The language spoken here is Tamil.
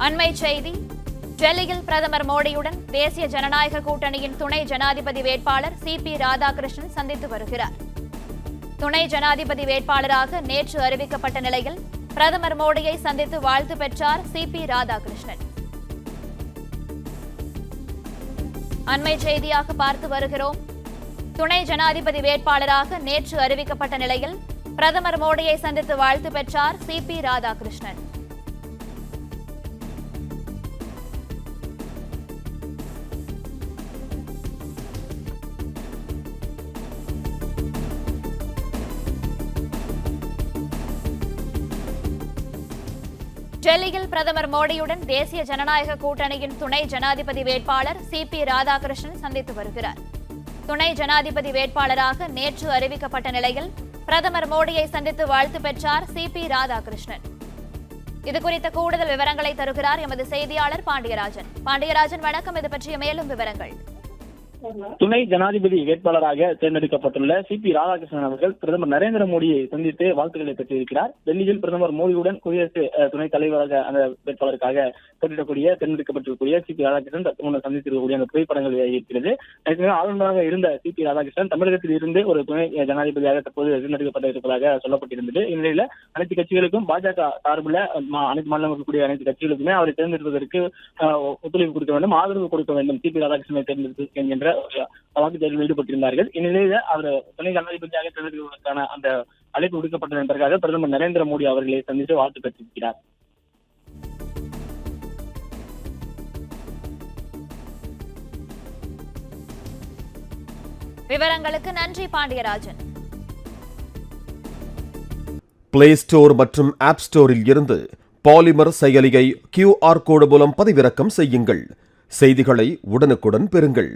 அண்மை செய்தி. டெல்லியில் பிரதமர் மோடியுடன் தேசிய ஜனநாயக கூட்டணியின் துணை ஜனாதிபதி வேட்பாளர் சிபி ராதாகிருஷ்ணன் சந்தித்து வருகிறார். துணை ஜனாதிபதி வேட்பாளராக நேற்று அறிவிக்கப்பட்ட நிலையில் பிரதமர் மோடியை சந்தித்து வாழ்த்து பெற்றார் சிபி ராதாகிருஷ்ணன். அண்மை செய்தியாக பார்த்து வருகிறோம். துணை ஜனாதிபதி வேட்பாளராக நேற்று அறிவிக்கப்பட்ட நிலையில் பிரதமர் மோடியை சந்தித்து வாழ்த்து பெற்றார் சிபி ராதாகிருஷ்ணன். டெல்லியில் பிரதமர் மோடியுடன் தேசிய ஜனநாயக கூட்டணியின் துணை ஜனாதிபதி வேட்பாளர் சிபி ராதாகிருஷ்ணன் சந்தித்து வருகிறார். துணை ஜனாதிபதி வேட்பாளராக நேற்று அறிவிக்கப்பட்ட நிலையில் பிரதமர் மோடியை சந்தித்து வாழ்த்து பெற்றார் சிபி ராதாகிருஷ்ணன். இதுகுறித்த கூடுதல் விவரங்களை தருகிறார் எமது செய்தியாளர் பாண்டியராஜன். பாண்டியராஜன், வணக்கம். இது பற்றிய மேலும் விவரங்கள். துணை ஜனாதிபதி வேட்பாளராக தேர்ந்தெடுக்கப்பட்டுள்ள சிபி ராதாகிருஷ்ணன் அவர்கள் பிரதமர் நரேந்திர மோடியை சந்தித்து வாழ்த்துக்களை பெற்றிருக்கிறார். டெல்லியில் பிரதமர் மோடியுடன் குடியரசு துணைத் தலைவராக அந்த வேட்பாளருக்காக தேர்ந்தெடுக்கப்பட்டிருக்கக்கூடிய சிபி ராதாகிருஷ்ணன் சந்தித்திருக்கக்கூடிய அந்த புகைப்படங்கள் இருக்கிறது. ஆளுநராக இருந்த சிபி ராதாகிருஷ்ணன் தமிழகத்தில் இருந்து ஒரு துணை ஜனாதிபதியாக தற்போது தேர்ந்தெடுக்கப்பட்டிருப்பதாக சொல்லப்பட்டிருந்தது. இந்நிலையில அனைத்து கட்சிகளுக்கும் பாஜக சார்பில் அனைத்து மாநிலம் இருக்கக்கூடிய அனைத்து கட்சிகளுக்குமே அவரை தேர்ந்தெடுப்பதற்கு ஒத்துழைப்பு கொடுக்க வேண்டும், ஆதரவு கொடுக்க வேண்டும், சிபி ராதாகிருஷ்ணனை தேர்ந்தெடுத்து என்கின்ற வாக்கு தேர்தலில் ஈடுபட்டிருந்தார்கள். இந்நிலையில அவர் துணை ஜனாதிபதியாக தேர்ந்தெடுப்பதற்கான அந்த அழைப்பு விடுக்கப்பட்டது என்பதற்காக பிரதமர் நரேந்திர மோடி அவர்களை சந்தித்து வாழ்த்து பெற்றிருக்கிறார். விவரங்களுக்கு நன்றி பாண்டியராஜன். பிளே ஸ்டோர் மற்றும் ஆப் ஸ்டோரில் இருந்து பாலிமர் செயலியை QR கோடு மூலம் பதிவிறக்கம் செய்யுங்கள். செய்திகளை உடனுக்குடன் பெறுங்கள்.